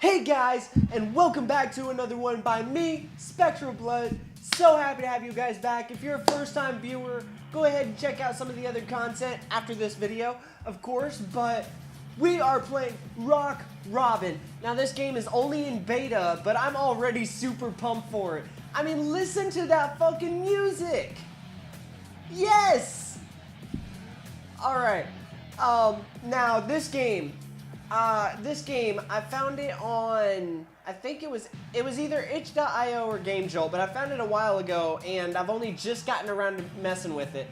Hey guys, and welcome back to another one by me, Spectral Blood. So happy to have you guys back. If you're a first-time viewer, go ahead and check out some of the other content after this video, of course, but we are playing Rock Robin. Now this game is only in beta, but I'm already super pumped for it. I mean, listen to that fucking music! Yes! Alright, now this game, I found it on, I think it was either itch.io or GameJolt, but I found it a while ago, and I've only just gotten around to messing with it.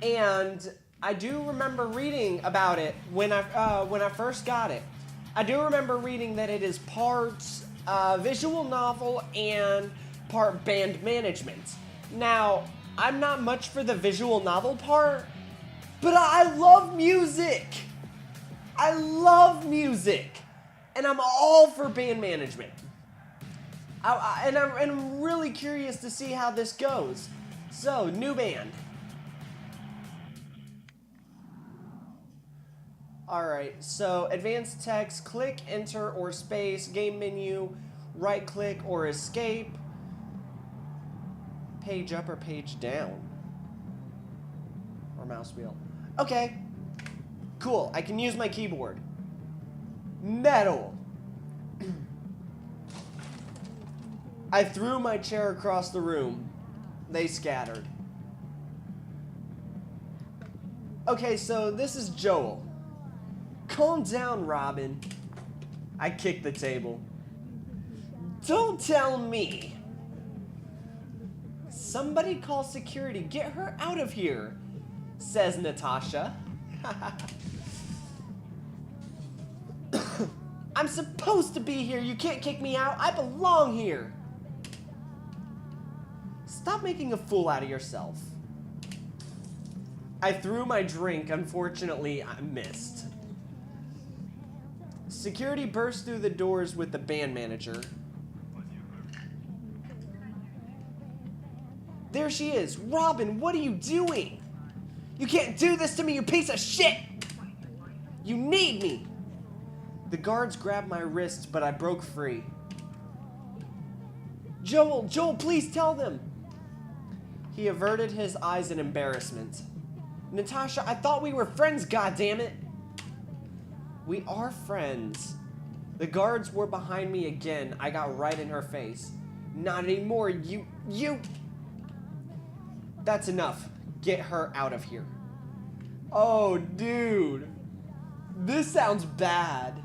And I do remember reading about it when I first got it. I do remember reading that it is part visual novel and part band management. Now, I'm not much for the visual novel part, but I love music. I love music. And I'm all for band management. And I'm really curious to see how this goes. So, new band. Alright, so advanced text, click, enter, or space, game menu, right click, or escape, page up or page down, or mouse wheel. Okay, cool, I can use my keyboard. Metal. I threw my chair across the room. They scattered. Okay, so this is Joel. Calm down, Robin. I kicked the table. Don't tell me. Somebody call security. Get her out of here, says Natasha. I'm supposed to be here. You can't kick me out. I belong here. Stop making a fool out of yourself. I threw my drink. Unfortunately, I missed. Security burst through the doors with the band manager. There she is. Robin, what are you doing? You can't do this to me, you piece of shit! You need me! The guards grabbed my wrist, but I broke free. Joel, please tell them! He averted his eyes in embarrassment. Natasha, I thought we were friends, goddammit! We are friends. The guards were behind me again. I got right in her face. Not anymore, you... That's enough. Get her out of here. Oh, dude. This sounds bad.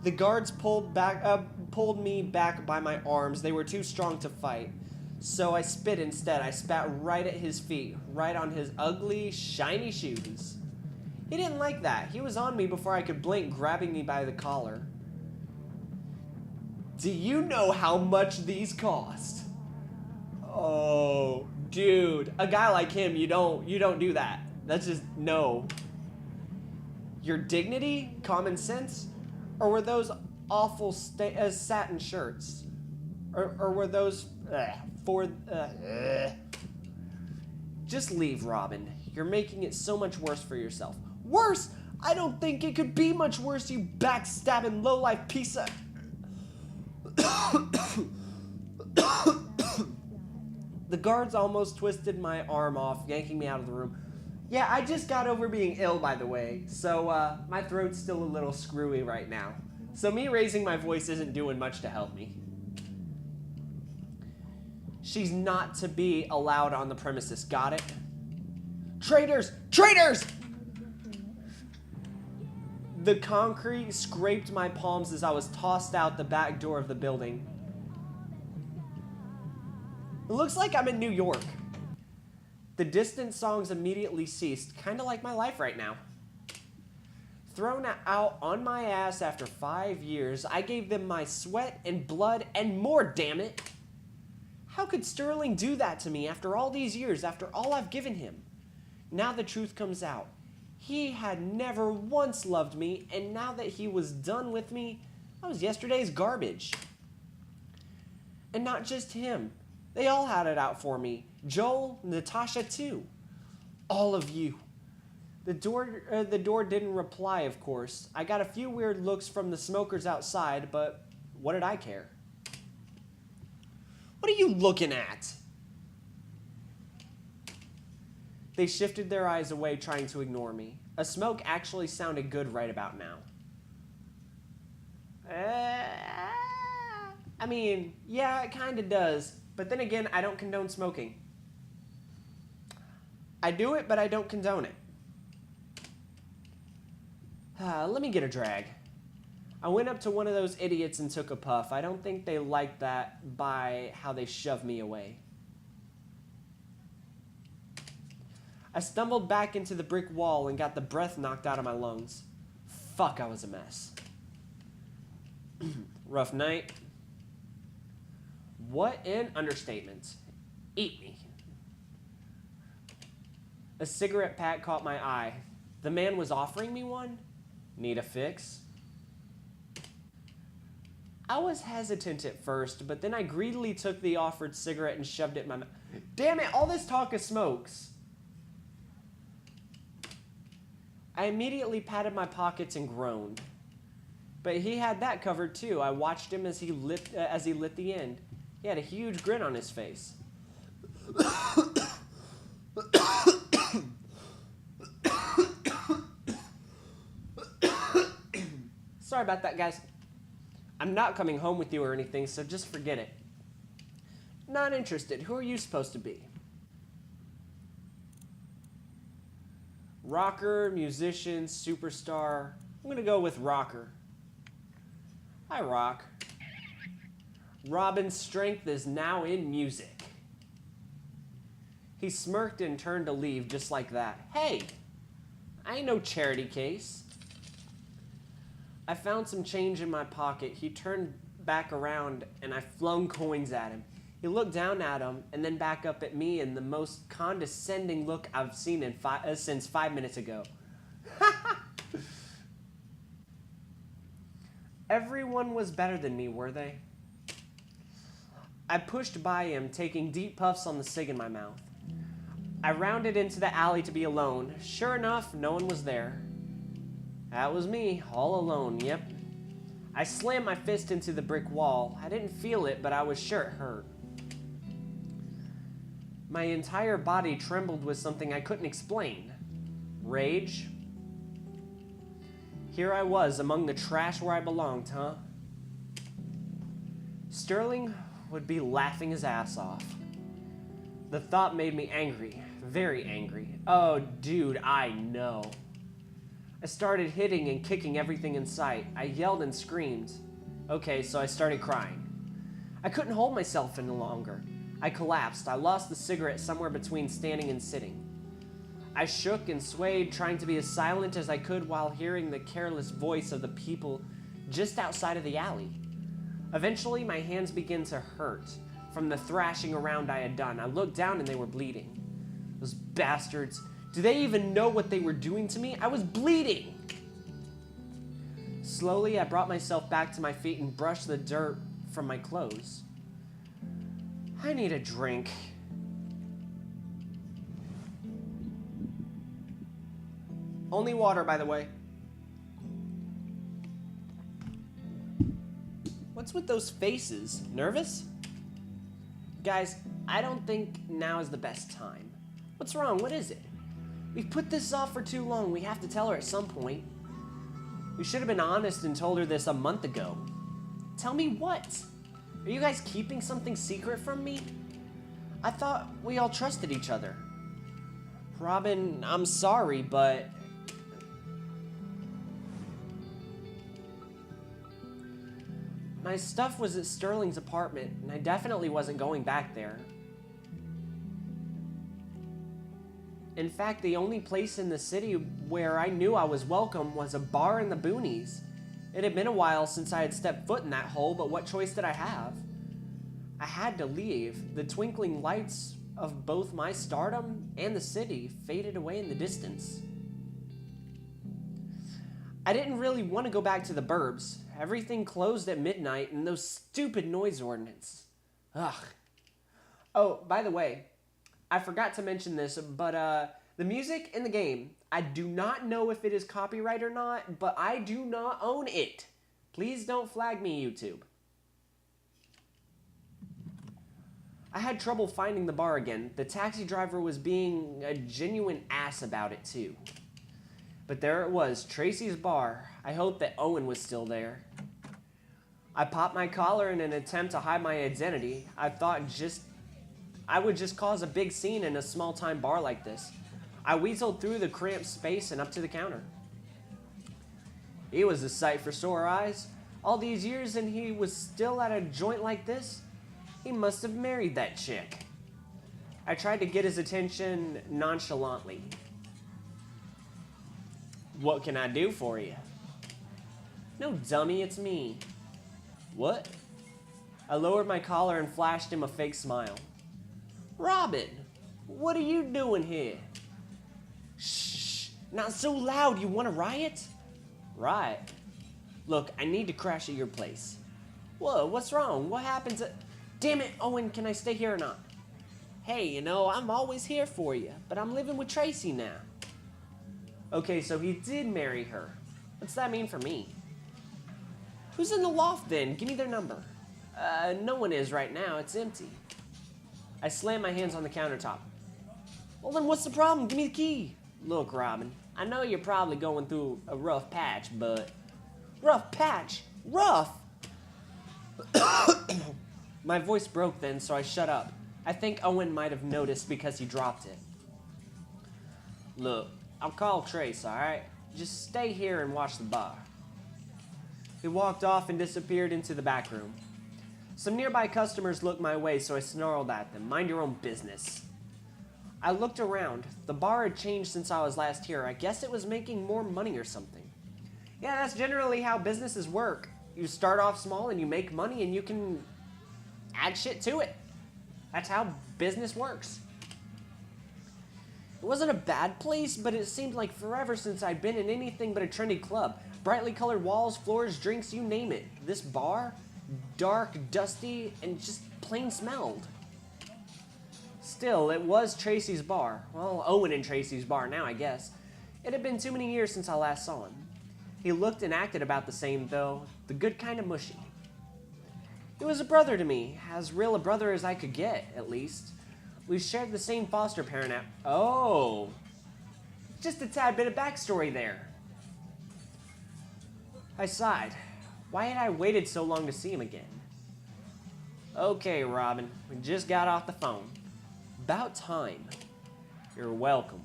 The guards pulled me back by my arms. They were too strong to fight. So I spit instead. I spat right at his feet, right on his ugly, shiny shoes. He didn't like that. He was on me before I could blink, grabbing me by the collar. Do you know how much these cost? Oh, dude. A guy like him, you don't do that. That's just, no. Your dignity? Common sense? Or were those awful satin shirts? Or were those, Just leave, Robin. You're making it so much worse for yourself. Worse? I don't think it could be much worse, you backstabbing lowlife piece of... The guards almost twisted my arm off, yanking me out of the room. Yeah, I just got over being ill, by the way, so my throat's still a little screwy right now. So me raising my voice isn't doing much to help me. She's not to be allowed on the premises, got it? Traitors! Traitors! The concrete scraped my palms as I was tossed out the back door of the building. It looks like I'm in New York. The distant songs immediately ceased, kind of like my life right now. Thrown out on my ass after 5 years, I gave them my sweat and blood and more, damn it. How could Sterling do that to me after all these years, after all I've given him? Now the truth comes out. He had never once loved me, and now that he was done with me, I was yesterday's garbage. And not just him. They all had it out for me. Joel, Natasha too. All of you. The door didn't reply, of course. I got a few weird looks from the smokers outside, but what did I care? What are you looking at? They shifted their eyes away, trying to ignore me. A smoke actually sounded good right about now. I mean, yeah, it kind of does. But then again, I don't condone smoking. I do it, but I don't condone it. Let me get a drag. I went up to one of those idiots and took a puff. I don't think they liked that by how they shoved me away. I stumbled back into the brick wall and got the breath knocked out of my lungs. Fuck, I was a mess. Rough night. What an understatement. Eat me. A cigarette pack caught my eye. The man was offering me one? Need a fix? I was hesitant at first, but then I greedily took the offered cigarette and shoved it in my mouth. Damn it, all this talk of smokes. I immediately patted my pockets and groaned. But he had that covered too. I watched him as he lit the end. He had a huge grin on his face. Sorry about that, guys. I'm not coming home with you or anything, so just forget it. Not interested. Who are you supposed to be? Rocker, musician, superstar. I'm gonna go with rocker. I rock. Robin's strength is now in music. He smirked and turned to leave just like that. Hey, I ain't no charity case. I found some change in my pocket. He turned back around and I flung coins at him. He looked down at him and then back up at me in the most condescending look I've seen since 5 minutes ago. Everyone was better than me, were they? I pushed by him, taking deep puffs on the cig in my mouth. I rounded into the alley to be alone. Sure enough, no one was there. That was me, all alone, yep. I slammed my fist into the brick wall. I didn't feel it, but I was sure it hurt. My entire body trembled with something I couldn't explain. Rage? Here I was among the trash where I belonged, huh? Sterling would be laughing his ass off. The thought made me angry, very angry. Oh, dude, I know. I started hitting and kicking everything in sight. I yelled and screamed. Okay, so I started crying. I couldn't hold myself any longer. I collapsed. I lost the cigarette somewhere between standing and sitting. I shook and swayed, trying to be as silent as I could while hearing the careless voice of the people just outside of the alley. Eventually, my hands began to hurt from the thrashing around I had done. I looked down and they were bleeding. Those bastards. Do they even know what they were doing to me? I was bleeding! Slowly, I brought myself back to my feet and brushed the dirt from my clothes. I need a drink. Only water, by the way. What's with those faces? Nervous? Guys, I don't think now is the best time. What's wrong? What is it? We've put this off for too long. We have to tell her at some point. We should have been honest and told her this a month ago. Tell me what? Are you guys keeping something secret from me? I thought we all trusted each other. Robin, I'm sorry, but... My stuff was at Sterling's apartment, and I definitely wasn't going back there. In fact, the only place in the city where I knew I was welcome was a bar in the boonies. It had been a while since I had stepped foot in that hole, but what choice did I have? I had to leave. The twinkling lights of both my stardom and the city faded away in the distance. I didn't really want to go back to the burbs. Everything closed at midnight and those stupid noise ordinance. Ugh. Oh, by the way, I forgot to mention this, but The music in the game, I do not know if it is copyright or not, but I do not own it. Please don't flag me, YouTube. I had trouble finding the bar again. The taxi driver was being a genuine ass about it too. But there it was, Tracy's bar. I hoped that Owen was still there. I popped my collar in an attempt to hide my identity. I thought I would just cause a big scene in a small-time bar like this. I weaseled through the cramped space and up to the counter. He was a sight for sore eyes. All these years and he was still at a joint like this? He must have married that chick. I tried to get his attention nonchalantly. What can I do for you? No, dummy, it's me. What? I lowered my collar and flashed him a fake smile. Robin, what are you doing here? Shh, not so loud, you want a riot? Riot? Look, I need to crash at your place. Whoa, what's wrong? What happens at... Damn it, Owen, can I stay here or not? Hey, you know, I'm always here for you, but I'm living with Tracy now. Okay, so he did marry her. What's that mean for me? Who's in the loft then? Give me their number. No one is right now. It's empty. I slammed my hands on the countertop. Well, then what's the problem? Give me the key. Look, Robin, I know you're probably going through a rough patch, but... Rough patch? Rough? My voice broke then, so I shut up. I think Owen might have noticed because he dropped it. Look, I'll call Trace, alright? Just stay here and watch the bar. He walked off and disappeared into the back room. Some nearby customers looked my way, so I snarled at them. Mind your own business. I looked around. The bar had changed since I was last here. I guess it was making more money or something. Yeah, that's generally how businesses work. You start off small and you make money and you can add shit to it. That's how business works. It wasn't a bad place, but it seemed like forever since I'd been in anything but a trendy club. Brightly colored walls, floors, drinks, you name it. This bar, dark, dusty, and just plain smelled. Still, it was Tracy's bar. Well, Owen and Tracy's bar now, I guess. It had been too many years since I last saw him. He looked and acted about the same, though. The good kind of mushy. He was a brother to me. As real a brother as I could get, at least. We shared the same foster parent at... Oh! Just a tad bit of backstory there. I sighed. Why had I waited so long to see him again? Okay, Robin. We just got off the phone. About time. You're welcome.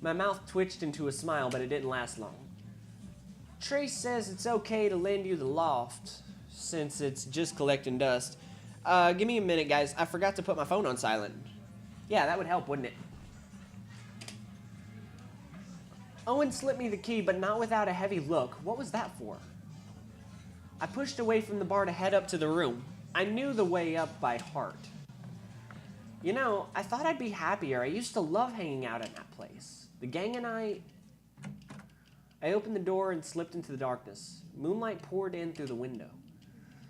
My mouth twitched into a smile, but it didn't last long. Trace says it's okay to lend you the loft, since it's just collecting dust. Give me a minute, guys. I forgot to put my phone on silent. Yeah, that would help, wouldn't it? Owen slipped me the key, but not without a heavy look. What was that for? I pushed away from the bar to head up to the room. I knew the way up by heart. You know, I thought I'd be happier. I used to love hanging out in that place. The gang and I opened the door and slipped into the darkness. Moonlight poured in through the window.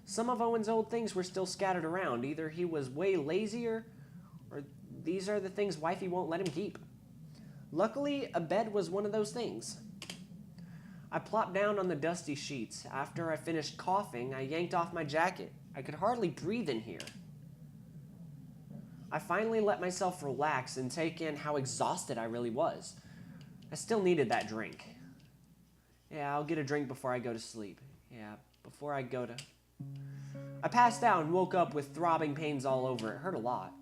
Some of Owen's old things were still scattered around. Either he was way lazier, or these are the things wifey won't let him keep. Luckily, a bed was one of those things. I plopped down on the dusty sheets. After I finished coughing, I yanked off my jacket. I could hardly breathe in here. I finally let myself relax and take in how exhausted I really was. I still needed that drink. Yeah, I'll get a drink before I go to sleep. Yeah, before I go to... I passed out and woke up with throbbing pains all over. It hurt a lot.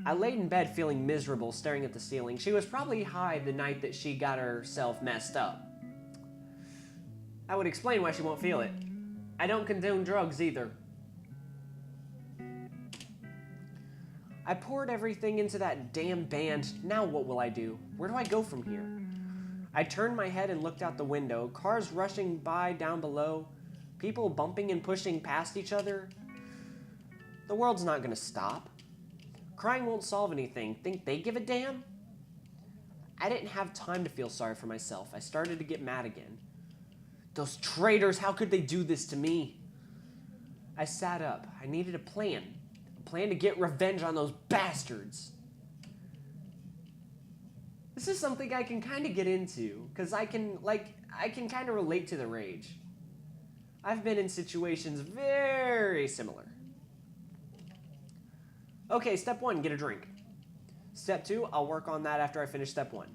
I laid in bed feeling miserable, staring at the ceiling. She was probably high the night that she got herself messed up. I would explain why she won't feel it. I don't condone drugs either. I poured everything into that damn band. Now what will I do? Where do I go from here? I turned my head and looked out the window. Cars rushing by down below. People bumping and pushing past each other. The world's not gonna stop. Crying won't solve anything. Think they give a damn? I didn't have time to feel sorry for myself. I started to get mad again. Those traitors, how could they do this to me? I sat up. I needed a plan. A plan to get revenge on those bastards. This is something I can kind of get into, because I can kind of relate to the rage. I've been in situations very similar. Okay, step 1, get a drink. Step 2, I'll work on that after I finish step 1.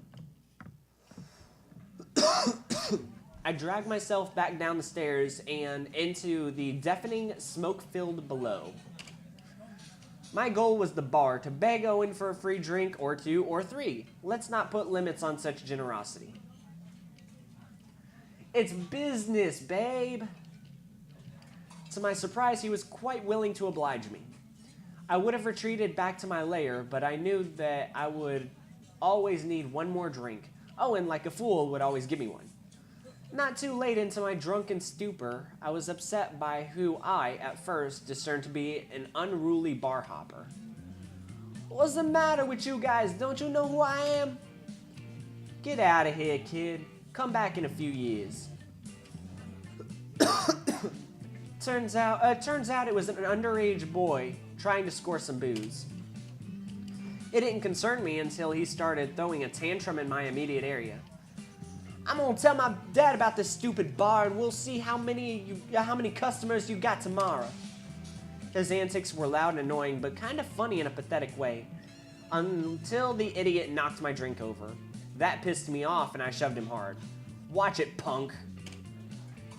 I drag myself back down the stairs and into the deafening smoke-filled below. My goal was the bar, to beg Owen for a free drink or 2 or 3. Let's not put limits on such generosity. It's business, babe. To my surprise, he was quite willing to oblige me. I would have retreated back to my lair, but I knew that I would always need one more drink. Owen, like a fool, would always give me one. Not too late into my drunken stupor, I was upset by who I, at first, discerned to be an unruly bar hopper. What's the matter with you guys? Don't you know who I am? Get out of here, kid. Come back in a few years. Turns out it was an underage boy trying to score some booze. It didn't concern me until he started throwing a tantrum in my immediate area. I'm gonna tell my dad about this stupid bar and we'll see how many customers you got tomorrow. His antics were loud and annoying, but kind of funny in a pathetic way. Until the idiot knocked my drink over. That pissed me off and I shoved him hard. Watch it, punk.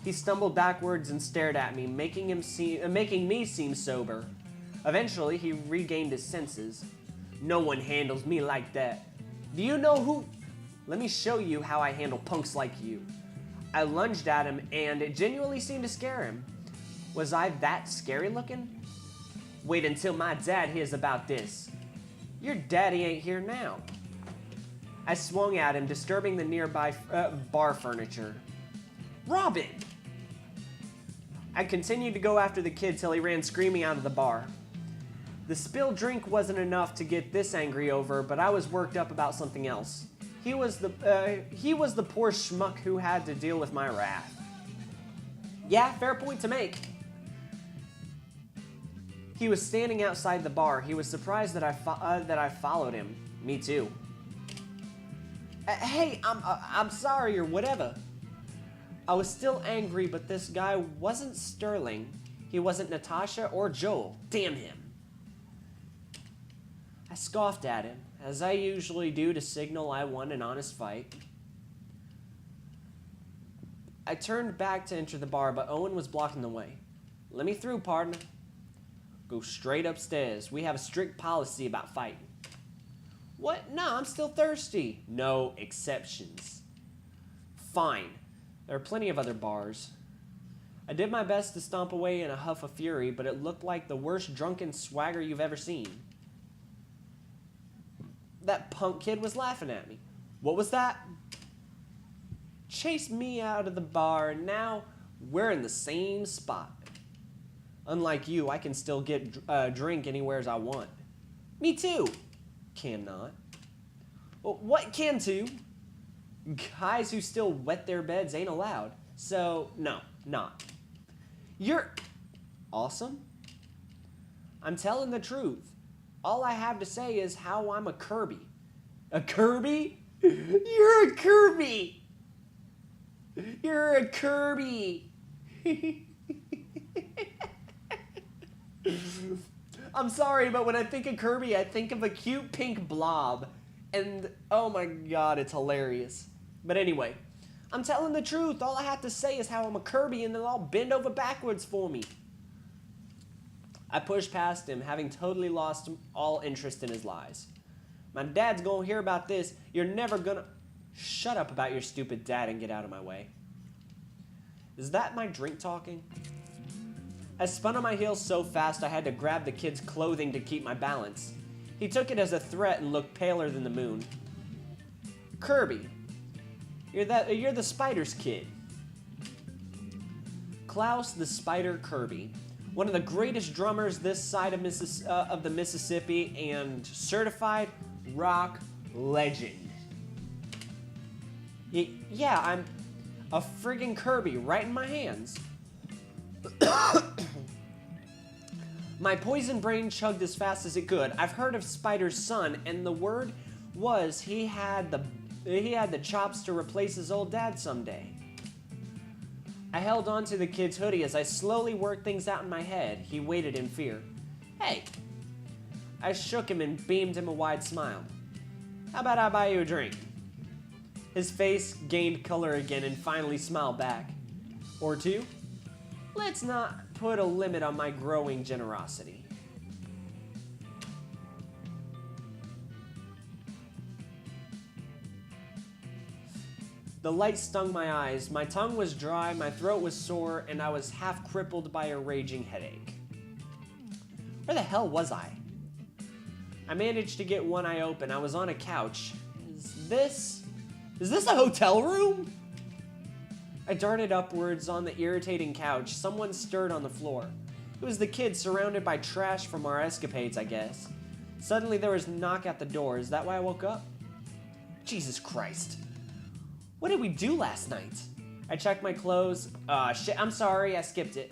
He stumbled backwards and stared at me, making me seem sober. Eventually, he regained his senses. No one handles me like that. Do you know who? Let me show you how I handle punks like you. I lunged at him, and it genuinely seemed to scare him. Was I that scary looking? Wait until my dad hears about this. Your daddy ain't here now. I swung at him, disturbing the nearby bar furniture. Robin! I continued to go after the kid till he ran screaming out of the bar. The spilled drink wasn't enough to get this angry over, but I was worked up about something else. He was the poor schmuck who had to deal with my wrath. Yeah, fair point to make. He was standing outside the bar. He was surprised that I followed him. Me too. Hey, I'm sorry or whatever. I was still angry, but this guy wasn't Sterling. He wasn't Natasha or Joel. Damn him. I scoffed at him, as I usually do to signal I won an honest fight. I turned back to enter the bar, but Owen was blocking the way. Let me through, partner. Go straight upstairs. We have a strict policy about fighting. What? No, I'm still thirsty. No exceptions. Fine. There are plenty of other bars. I did my best to stomp away in a huff of fury, but it looked like the worst drunken swagger you've ever seen. That punk kid was laughing at me. What was that? Chased me out of the bar, and now we're in the same spot. Unlike you, I can still get a drink anywhere as I want. Me too. Cannot. Well, what can too? Guys who still wet their beds ain't allowed. So, no, not. You're awesome. I'm telling the truth. All I have to say is how I'm a Kirby. A Kirby? You're a Kirby! You're a Kirby! I'm sorry, but when I think of Kirby, I think of a cute pink blob. And, oh my god, it's hilarious. But anyway, I'm telling the truth. All I have to say is how I'm a Kirby and they'll all bend over backwards for me. I pushed past him, having totally lost all interest in his lies. My dad's gonna hear about this. You're never gonna... Shut up about your stupid dad and get out of my way. Is that my drink talking? I spun on my heels so fast I had to grab the kid's clothing to keep my balance. He took it as a threat and looked paler than the moon. Kirby, you're the Spider's kid. Klaus the Spider Kirby, one of the greatest drummers this side of the Mississippi and certified rock legend. Yeah, I'm a friggin' Kirby right in my hands. My poison brain chugged as fast as it could. I've heard of Spider's son, and the word was he had the chops to replace his old dad someday. I held on to the kid's hoodie as I slowly worked things out in my head. He waited in fear. Hey! I shook him and beamed him a wide smile. How about I buy you a drink? His face gained color again and finally smiled back. Or two? Let's not put a limit on my growing generosity. The light stung my eyes, my tongue was dry, my throat was sore, and I was half crippled by a raging headache. Where the hell was I? I managed to get one eye open. I was on a couch. Is this a hotel room? I darted upwards on the irritating couch. Someone stirred on the floor. It was the kid surrounded by trash from our escapades, I guess. Suddenly there was a knock at the door. Is that why I woke up? Jesus Christ. What did we do last night? I checked my clothes. Shit, I'm sorry, I skipped it.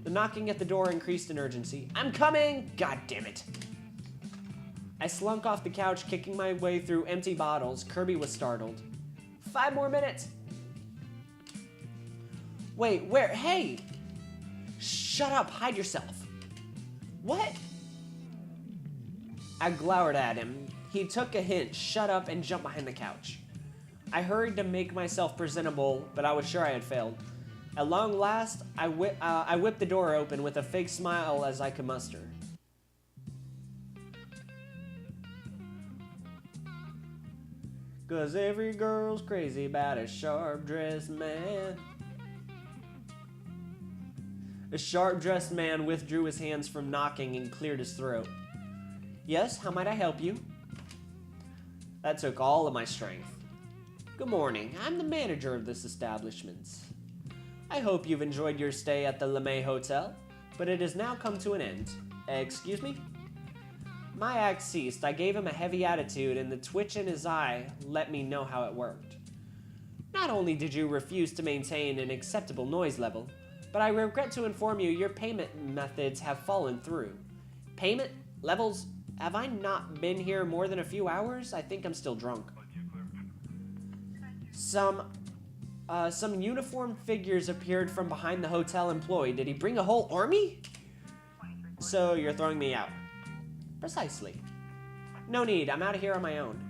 The knocking at the door increased in urgency. I'm coming! God damn it. I slunk off the couch, kicking my way through empty bottles. Kirby was startled. 5 more minutes. Wait, where? Hey! Shut up, hide yourself. What? I glowered at him. He took a hint, shut up, and jumped behind the couch. I hurried to make myself presentable, but I was sure I had failed. At long last, I whipped the door open with a fake smile as I could muster. Cause every girl's crazy about a sharp-dressed man. A sharp-dressed man withdrew his hands from knocking and cleared his throat. Yes, how might I help you? That took all of my strength. Good morning, I'm the manager of this establishment. I hope you've enjoyed your stay at the LeMay Hotel, but it has now come to an end. Excuse me? My act ceased. I gave him a heavy attitude, and the twitch in his eye let me know how it worked. Not only did you refuse to maintain an acceptable noise level, but I regret to inform you your payment methods have fallen through. Payment levels? Have I not been here more than a few hours? I think I'm still drunk. Some uniformed figures appeared from behind the hotel employee. Did he bring a whole army? So you're throwing me out. Precisely. No need, I'm out of here on my own.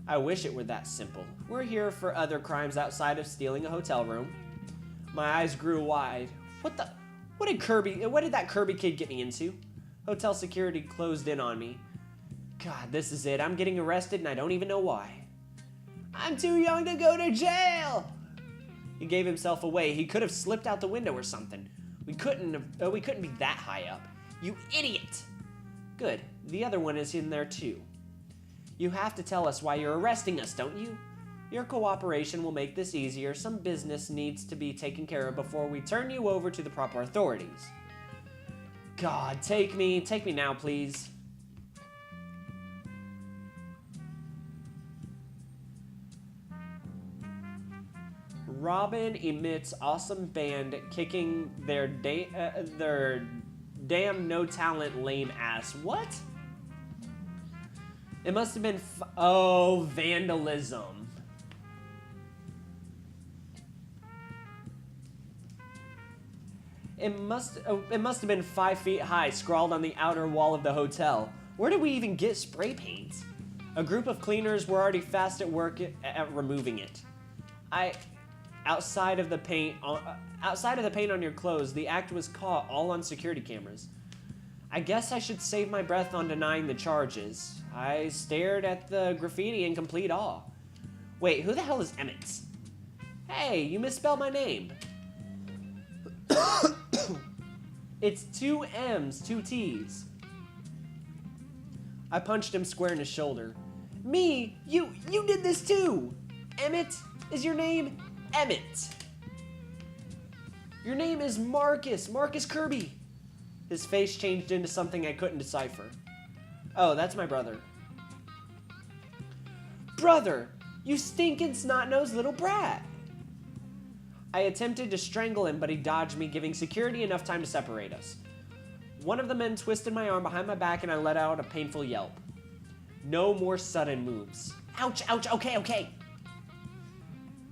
I wish it were that simple. We're here for other crimes outside of stealing a hotel room. My eyes grew wide. What did that Kirby kid get me into? Hotel security closed in on me. God, this is it. I'm getting arrested and I don't even know why. I'm too young to go to jail! He gave himself away. He could have slipped out the window or something. We couldn't be that high up. You idiot! Good. The other one is in there too. You have to tell us why you're arresting us, don't you? Your cooperation will make this easier. Some business needs to be taken care of before we turn you over to the proper authorities. God, take me now, please. Robin emits awesome band kicking their damn no talent lame ass. What? It must have been vandalism. It must have been 5 feet high, scrawled on the outer wall of the hotel. Where did we even get spray paint? A group of cleaners were already fast at work at removing it. Outside of the paint on your clothes, the act was caught all on security cameras. I guess I should save my breath on denying the charges. I stared at the graffiti in complete awe. Wait, who the hell is Emmett? Hey, you misspelled my name. It's 2 M's, 2 T's. I punched him square in his shoulder. Me? You did this too! Emmett is your name? Emmett. Your name is Marcus Kirby. His face changed into something I couldn't decipher. Oh, that's my brother. Brother, you stinking snot-nosed little brat. I attempted to strangle him, but he dodged me, giving security enough time to separate us. One of the men twisted my arm behind my back and I let out a painful yelp. No more sudden moves. Ouch, ouch, okay, okay.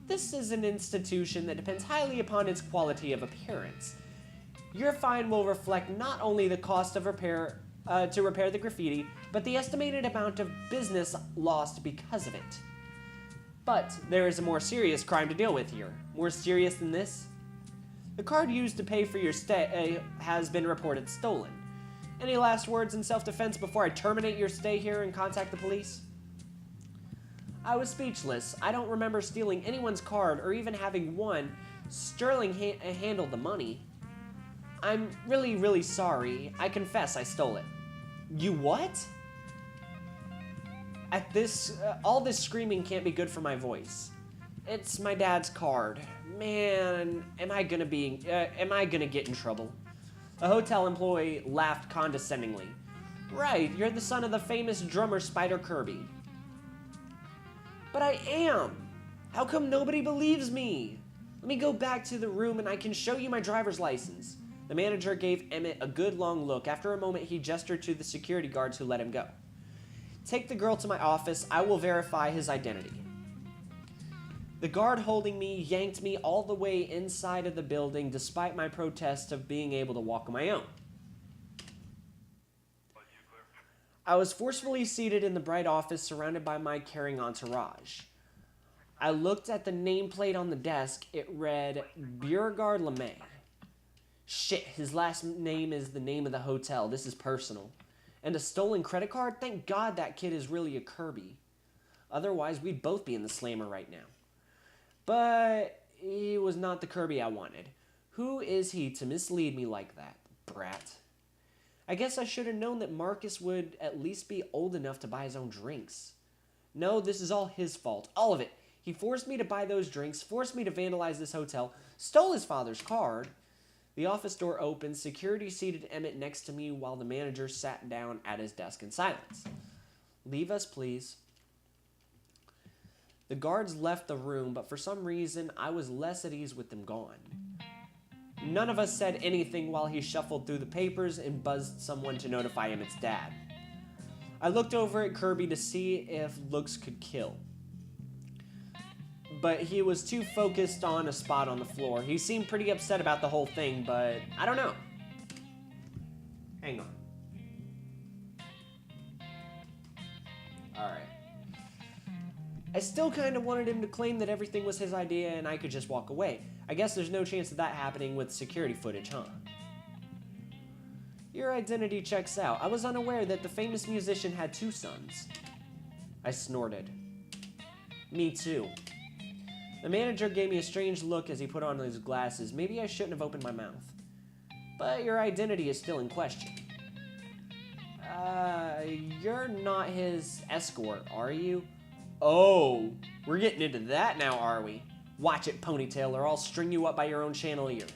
This is an institution that depends highly upon its quality of appearance. Your fine will reflect not only the cost of to repair the graffiti, but the estimated amount of business lost because of it. But there is a more serious crime to deal with here. More serious than this? The card used to pay for your stay has been reported stolen. Any last words in self-defense before I terminate your stay here and contact the police? I was speechless. I don't remember stealing anyone's card or even having one. Sterling handle the money. I'm really, really sorry. I confess I stole it. You what? At this, all this screaming can't be good for my voice. It's my dad's card. Man, am I gonna get in trouble? A hotel employee laughed condescendingly. Right, you're the son of the famous drummer Spider Kirby. But I am. How come nobody believes me? Let me go back to the room and I can show you my driver's license. The manager gave Emmett a good long look. After a moment, he gestured to the security guards who let him go. Take the girl to my office. I will verify his identity. The guard holding me yanked me all the way inside of the building despite my protest of being able to walk on my own. I was forcefully seated in the bright office surrounded by my caring entourage. I looked at the nameplate on the desk. It read Beauregard LeMay. Shit, his last name is the name of the hotel. This is personal. And a stolen credit card? Thank God that kid is really a Kirby. Otherwise, we'd both be in the slammer right now. But he was not the Kirby I wanted. Who is he to mislead me like that, brat? I guess I should have known that Marcus would at least be old enough to buy his own drinks. No, this is all his fault. All of it. He forced me to buy those drinks, forced me to vandalize this hotel, stole his father's card. The office door opened. Security seated Emmett next to me while the manager sat down at his desk in silence. Leave us, please. The guards left the room, but for some reason, I was less at ease with them gone. None of us said anything while he shuffled through the papers and buzzed someone to notify Emmett's dad. I looked over at Kirby to see if looks could kill. But he was too focused on a spot on the floor. He seemed pretty upset about the whole thing, but I don't know. Hang on. Alright. I still kind of wanted him to claim that everything was his idea and I could just walk away. I guess there's no chance of that happening with security footage, huh? Your identity checks out. I was unaware that the famous musician had 2 sons. I snorted. Me too. The manager gave me a strange look as he put on his glasses. Maybe I shouldn't have opened my mouth. But your identity is still in question. You're not his escort, are you? Oh, we're getting into that now, are we? Watch it, Ponytail, or I'll string you up by your own chandelier.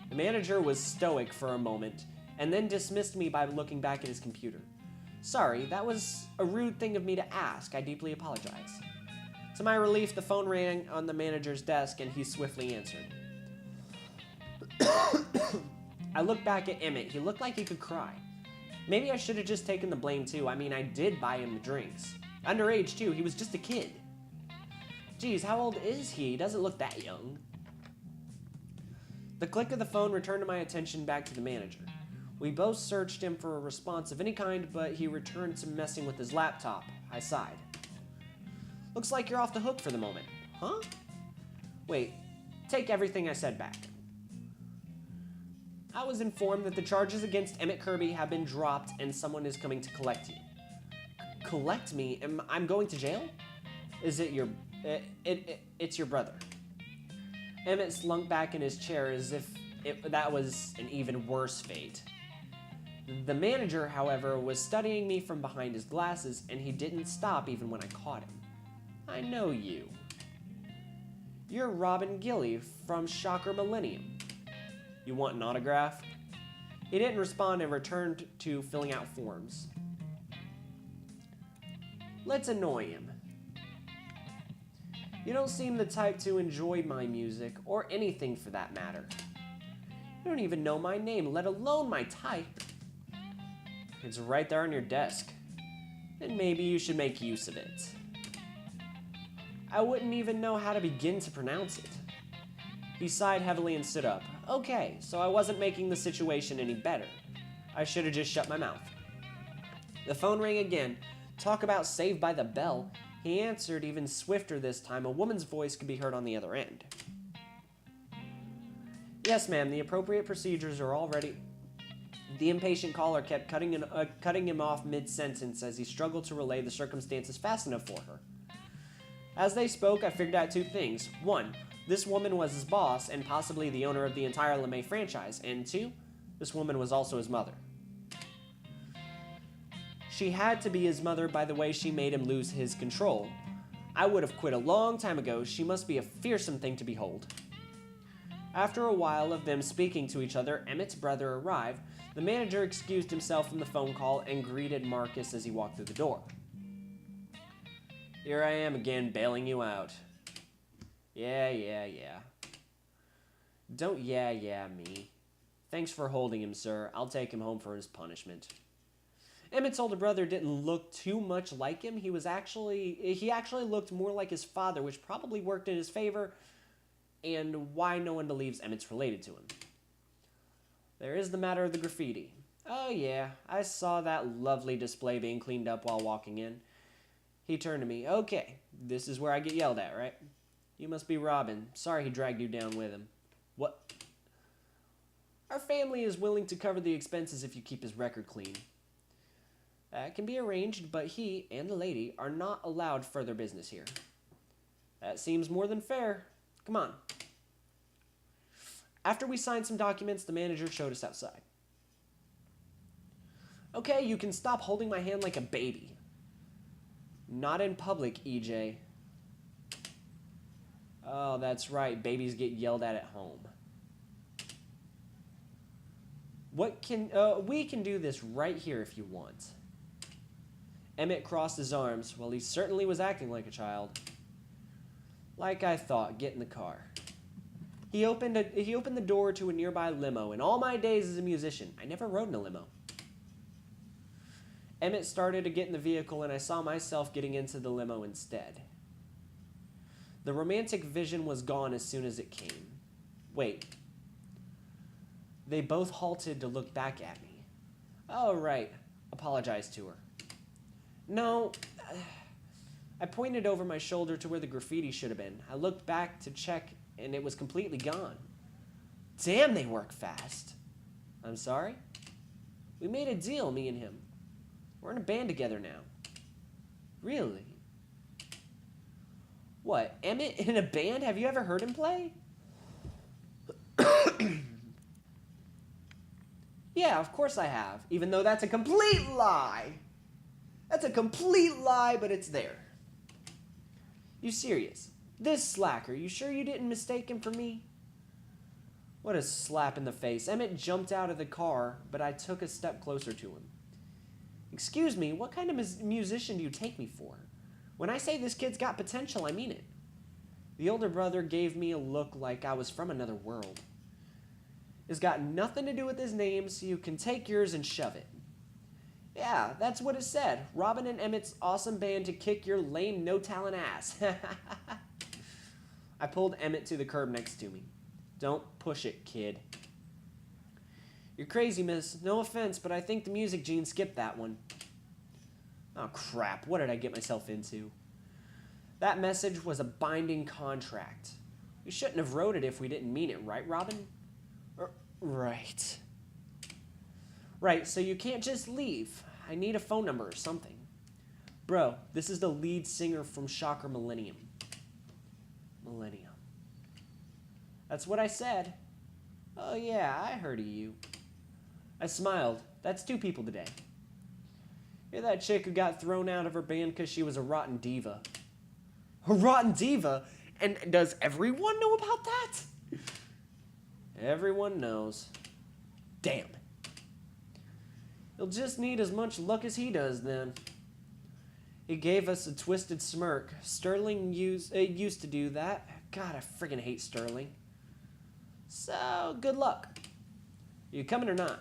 The manager was stoic for a moment, and then dismissed me by looking back at his computer. Sorry, that was a rude thing of me to ask. I deeply apologize. To my relief, the phone rang on the manager's desk, and he swiftly answered. I looked back at Emmett. He looked like he could cry. Maybe I should have just taken the blame, too. I mean, I did buy him the drinks. Underage, too. He was just a kid. Geez, how old is he? He doesn't look that young. The click of the phone returned my attention back to the manager. We both searched him for a response of any kind, but he returned to messing with his laptop. I sighed. Looks like you're off the hook for the moment. Huh? Wait, take everything I said back. I was informed that the charges against Emmett Kirby have been dropped and someone is coming to collect you. Collect me? I'm going to jail? Is it your... It's your brother. Emmett slunk back in his chair as if that was an even worse fate. The manager, however, was studying me from behind his glasses, and he didn't stop even when I caught him. I know you. You're Robin Gilly from Shocker Millennium. You want an autograph? He didn't respond and returned to filling out forms. Let's annoy him. You don't seem the type to enjoy my music, or anything for that matter. You don't even know my name, let alone my type. It's right there on your desk. then maybe you should make use of it. I wouldn't even know how to begin to pronounce it. He sighed heavily and stood up. Okay, so I wasn't making the situation any better. I should have just shut my mouth. The phone rang again. Talk about saved by the bell. He answered even swifter this time. A woman's voice could be heard on the other end. Yes, ma'am, the appropriate procedures are all ready. The impatient caller kept cutting him off mid-sentence as he struggled to relay the circumstances fast enough for her. As they spoke, I figured out two things. One, this woman was his boss and possibly the owner of the entire LeMay franchise. And two, this woman was also his mother. She had to be his mother by the way she made him lose his control. I would have quit a long time ago. She must be a fearsome thing to behold. After a while of them speaking to each other, Emmett's brother arrived. The manager excused himself from the phone call and greeted Marcus as he walked through the door. Here I am again, bailing you out. Yeah. Don't yeah me. Thanks for holding him, sir. I'll take him home for his punishment. Emmett's older brother didn't look too much like him. He actually looked more like his father, which probably worked in his favor, and why no one believes Emmett's related to him. There is the matter of the graffiti. Oh yeah, I saw that lovely display being cleaned up while walking in. He turned to me. Okay, this is where I get yelled at, right? You must be Robin. Sorry he dragged you down with him. What? Our family is willing to cover the expenses if you keep his record clean. That can be arranged, but he and the lady are not allowed further business here. That seems more than fair. Come on. After we signed some documents, the manager showed us outside. Okay, you can stop holding my hand like a baby. Not in public, EJ. Oh, that's right. Babies get yelled at home. We can do this right here if you want. Emmett crossed his arms. Well, he certainly was acting like a child. Like I thought, get in the car. He opened the door to a nearby limo. In all my days as a musician, I never rode in a limo. Emmett started to get in the vehicle, and I saw myself getting into the limo instead. The romantic vision was gone as soon as it came. Wait. They both halted to look back at me. Oh, right. Apologized to her. No. I pointed over my shoulder to where the graffiti should have been. I looked back to check, and it was completely gone. Damn, they work fast. I'm sorry? We made a deal, me and him. We're in a band together now. Really? What, Emmett in a band? Have you ever heard him play? Yeah, of course I have. Even though that's a complete lie. That's a complete lie, but it's there. You serious? This slacker, you sure you didn't mistake him for me? What a slap in the face. Emmett jumped out of the car, but I took a step closer to him. Excuse me, what kind of musician do you take me for? When I say this kid's got potential, I mean it. The older brother gave me a look like I was from another world. It's got nothing to do with his name, so you can take yours and shove it. Yeah, that's what it said. Robin and Emmett's awesome band to kick your lame, no-talent ass. I pulled Emmett to the curb next to me. Don't push it, kid. You're crazy, miss. No offense, but I think the music gene skipped that one. Oh, crap. What did I get myself into? That message was a binding contract. We shouldn't have wrote it if we didn't mean it, right, Robin? Right. Right, so you can't just leave. I need a phone number or something. Bro, this is the lead singer from Shocker Millennium. Millennium. That's what I said. Oh yeah, I heard of you. I smiled. That's two people today. You're that chick who got thrown out of her band because she was a rotten diva. A rotten diva? And does everyone know about that? Everyone knows. Damn. You'll just need as much luck as he does, then. He gave us a twisted smirk. Sterling used to do that. God, I friggin' hate Sterling. So, good luck. You coming or not?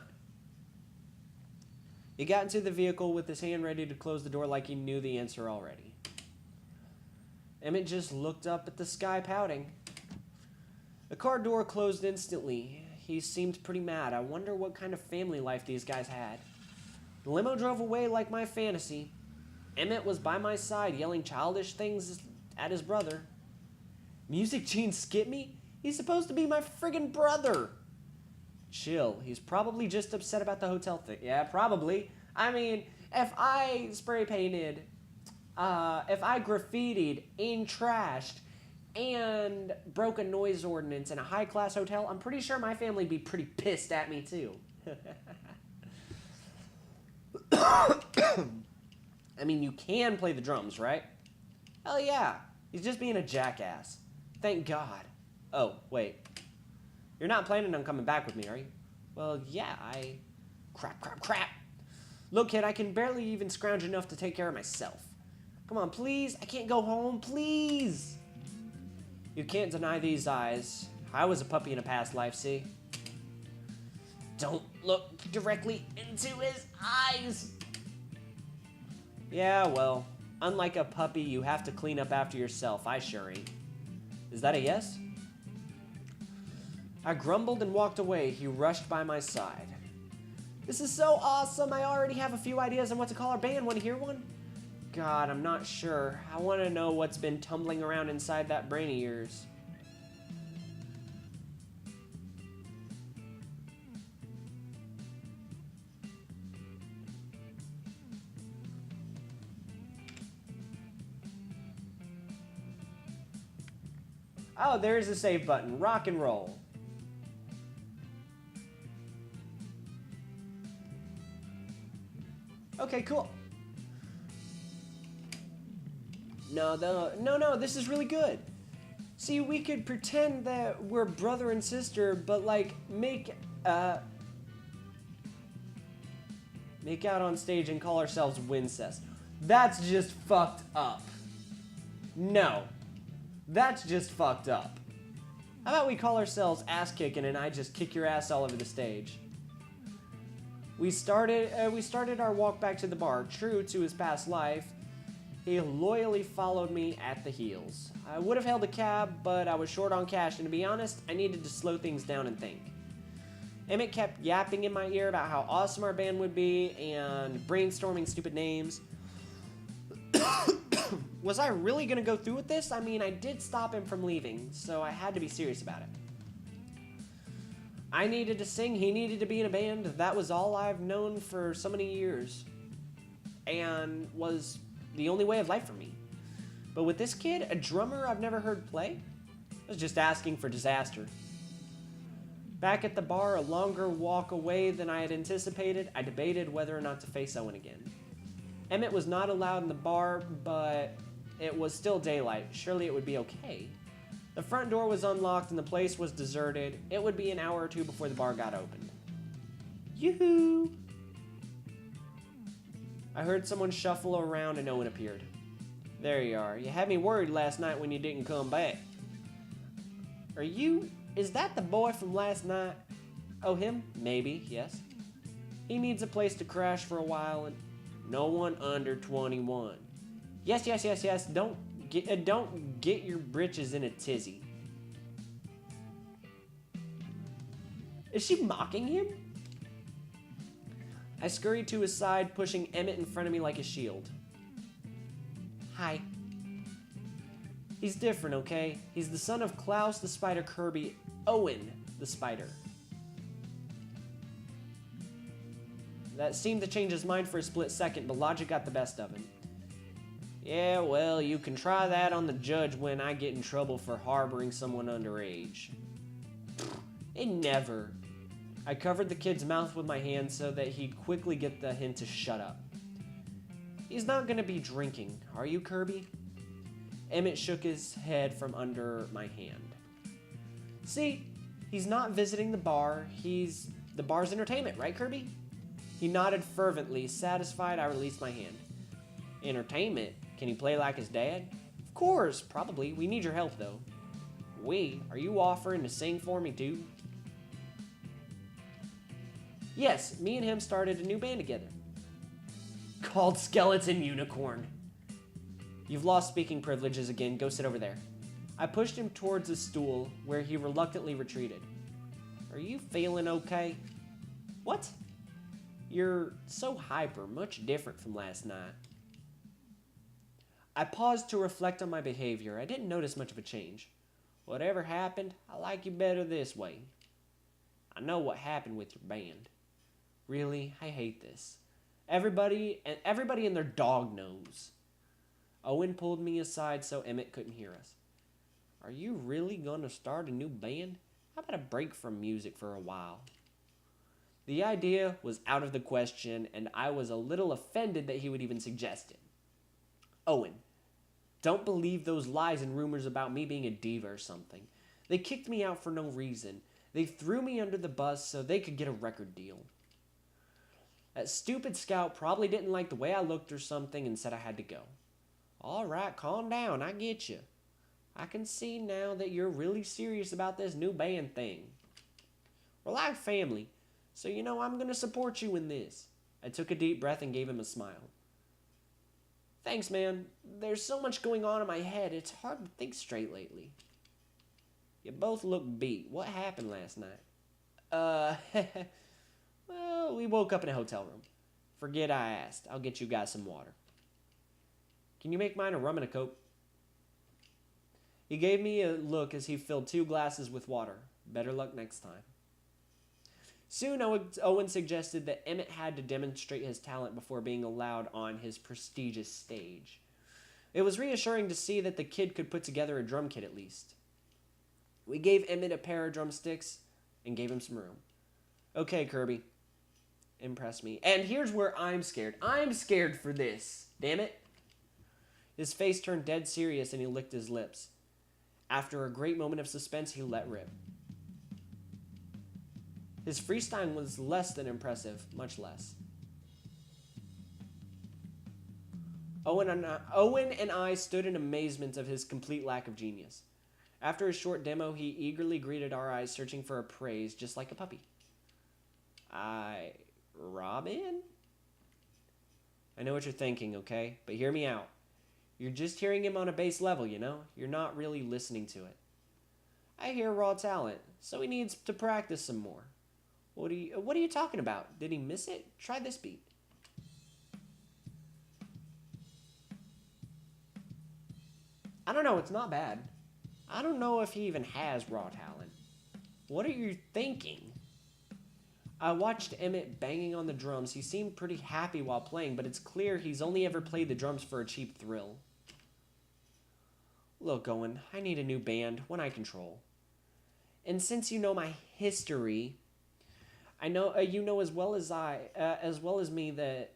He got into the vehicle with his hand ready to close the door like he knew the answer already. Emmett just looked up at the sky, pouting. The car door closed instantly. He seemed pretty mad. I wonder what kind of family life these guys had. The limo drove away like my fantasy. Emmett was by my side, yelling childish things at his brother. Music Gene skip me? He's supposed to be my friggin' brother. Chill. He's probably just upset about the hotel thing. Yeah, probably. I mean, if I spray painted, if I graffitied and trashed and broke a noise ordinance in a high-class hotel, I'm pretty sure my family would be pretty pissed at me, too. I mean, you can play the drums, right? Hell yeah. He's just being a jackass. Thank God. Oh, wait. You're not planning on coming back with me, are you? Well, yeah, Crap. Look, kid, I can barely even scrounge enough to take care of myself. Come on, please. I can't go home, please. You can't deny these eyes. I was a puppy in a past life, see? Don't look directly into his eyes. Yeah, well, unlike a puppy, you have to clean up after yourself. I sure ain't. Is that a yes? I grumbled and walked away. He rushed by my side. This is so awesome. I already have a few ideas on what to call our band. Want to hear one? God, I'm not sure. I want to know what's been tumbling around inside that brain of yours. Oh, there's the save button. Rock and roll. Okay, cool. No, this is really good. See, we could pretend that we're brother and sister, but like make out on stage and call ourselves Wincest. That's just fucked up. No. That's just fucked up. How about we call ourselves Ass Kicking and I just kick your ass all over the stage? We started our walk back to the bar. True to his past life, he loyally followed me at the heels. I would have hailed a cab, but I was short on cash, and to be honest, I needed to slow things down and think. Emmett kept yapping in my ear about how awesome our band would be and brainstorming stupid names. Was I really gonna go through with this? I mean, I did stop him from leaving, so I had to be serious about it. I needed to sing, he needed to be in a band. That was all I've known for so many years, and was the only way of life for me. But with this kid, a drummer I've never heard play, I was just asking for disaster. Back at the bar, a longer walk away than I had anticipated, I debated whether or not to face Owen again. Emmett was not allowed in the bar, but it was still daylight. Surely it would be okay. The front door was unlocked and the place was deserted. It would be an hour or two before the bar got opened. Yoo-hoo! I heard someone shuffle around and Owen appeared. There you are. You had me worried last night when you didn't come back. Is that the boy from last night? Oh, him? Maybe, yes. He needs a place to crash for a while and no one under 21. Yes. Don't get your britches in a tizzy. Is she mocking him? I scurried to his side, pushing Emmett in front of me like a shield. Hi. He's different, okay? He's the son of Klaus the Spider Kirby, Owen the Spider. That seemed to change his mind for a split second, but logic got the best of him. Yeah, well, you can try that on the judge when I get in trouble for harboring someone underage. It never. I covered the kid's mouth with my hand so that he'd quickly get the hint to shut up. He's not gonna be drinking, are you, Kirby? Emmett shook his head from under my hand. See, he's not visiting the bar. The bar's entertainment, right, Kirby? He nodded fervently. Satisfied, I released my hand. Entertainment? Can he play like his dad? Of course, probably. We need your help, though. Are you offering to sing for me, too? Yes, me and him started a new band together. called Skeleton Unicorn. You've lost speaking privileges again. Go sit over there. I pushed him towards a stool where he reluctantly retreated. Are you feeling okay? What? You're so hyper, much different from last night. I paused to reflect on my behavior. I didn't notice much of a change. Whatever happened, I like you better this way. I know what happened with your band. Really, I hate this. Everybody and their dog knows. Owen pulled me aside so Emmett couldn't hear us. Are you really gonna start a new band? How about a break from music for a while? The idea was out of the question, and I was a little offended that he would even suggest it. Owen, don't believe those lies and rumors about me being a diva or something. They kicked me out for no reason. They threw me under the bus so they could get a record deal. That stupid scout probably didn't like the way I looked or something and said I had to go. All right, calm down, I get you. I can see now that you're really serious about this new band thing. We're like family, so I'm going to support you in this. I took a deep breath and gave him a smile. Thanks, man. There's so much going on in my head, it's hard to think straight lately. You both look beat. What happened last night? Well, we woke up in a hotel room. Forget I asked. I'll get you guys some water. Can you make mine a rum and a Coke? He gave me a look as he filled 2 glasses with water. Better luck next time. Soon, Owen suggested that Emmett had to demonstrate his talent before being allowed on his prestigious stage. It was reassuring to see that the kid could put together a drum kit at least. We gave Emmett a pair of drumsticks and gave him some room. Okay, Kirby. Impress me. And here's where I'm scared. I'm scared for this. Damn it. His face turned dead serious and he licked his lips. After a great moment of suspense, he let rip. His freestyle was less than impressive, much less. Owen and I stood in amazement of his complete lack of genius. After a short demo, he eagerly greeted our eyes, searching for a praise, just like a puppy. Robin? I know what you're thinking, okay? But hear me out. You're just hearing him on a base level, You're not really listening to it. I hear raw talent, so he needs to practice some more. What are you talking about? Did he miss it? Try this beat. I don't know, it's not bad. I don't know if he even has raw talent. What are you thinking? I watched Emmett banging on the drums. He seemed pretty happy while playing, but it's clear he's only ever played the drums for a cheap thrill. Look, Owen, I need a new band, one I control. And since you know my history, I know you know as well as me that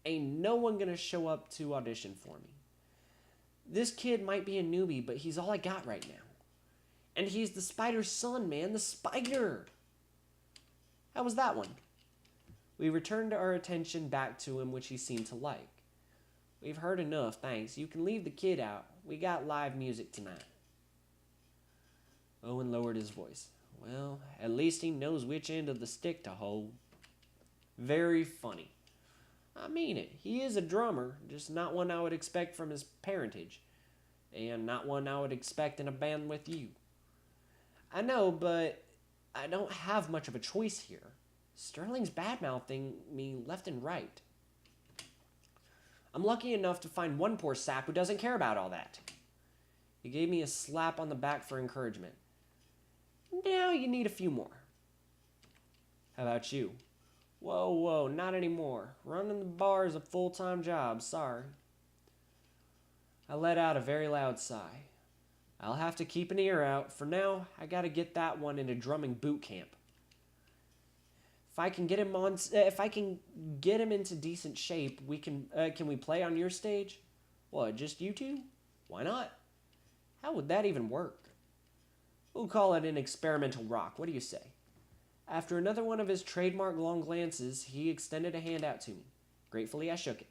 ain't no one gonna show up to audition for me. This kid might be a newbie, but he's all I got right now. And he's the spider's son, man, the spider. How was that one? We returned our attention back to him, which he seemed to like. We've heard enough, thanks. You can leave the kid out. We got live music tonight. Owen lowered his voice. Well, at least he knows which end of the stick to hold. Very funny. I mean it. He is a drummer, just not one I would expect from his parentage. And not one I would expect in a band with you. I know, but I don't have much of a choice here. Sterling's bad-mouthing me left and right. I'm lucky enough to find one poor sap who doesn't care about all that. He gave me a slap on the back for encouragement. Now you need a few more. How about you? Whoa, not anymore. Running the bar is a full-time job, sorry. I let out a very loud sigh. I'll have to keep an ear out. For now, I gotta get that one into drumming boot camp. If I can get him into decent shape, can we play on your stage? What, just you two? Why not? How would that even work? We'll call it an experimental rock. What do you say? After another one of his trademark long glances, he extended a hand out to me. Gratefully, I shook it.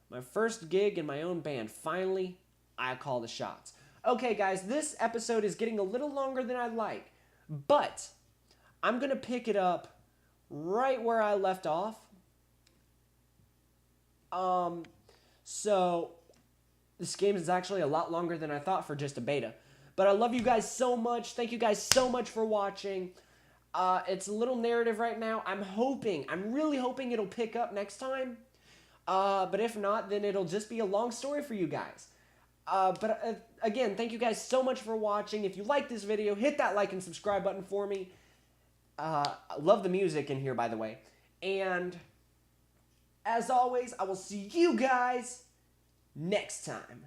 My first gig in my own band. Finally, I call the shots. Okay, guys, this episode is getting a little longer than I'd like, but I'm going to pick it up right where I left off. So this game is actually a lot longer than I thought for just a beta. But I love you guys so much. Thank you guys so much for watching. It's a little narrative right now. I'm really hoping it'll pick up next time. But if not, then it'll just be a long story for you guys. Again, thank you guys so much for watching. If you like this video, hit that like and subscribe button for me. I love the music in here, by the way. And as always, I will see you guys next time.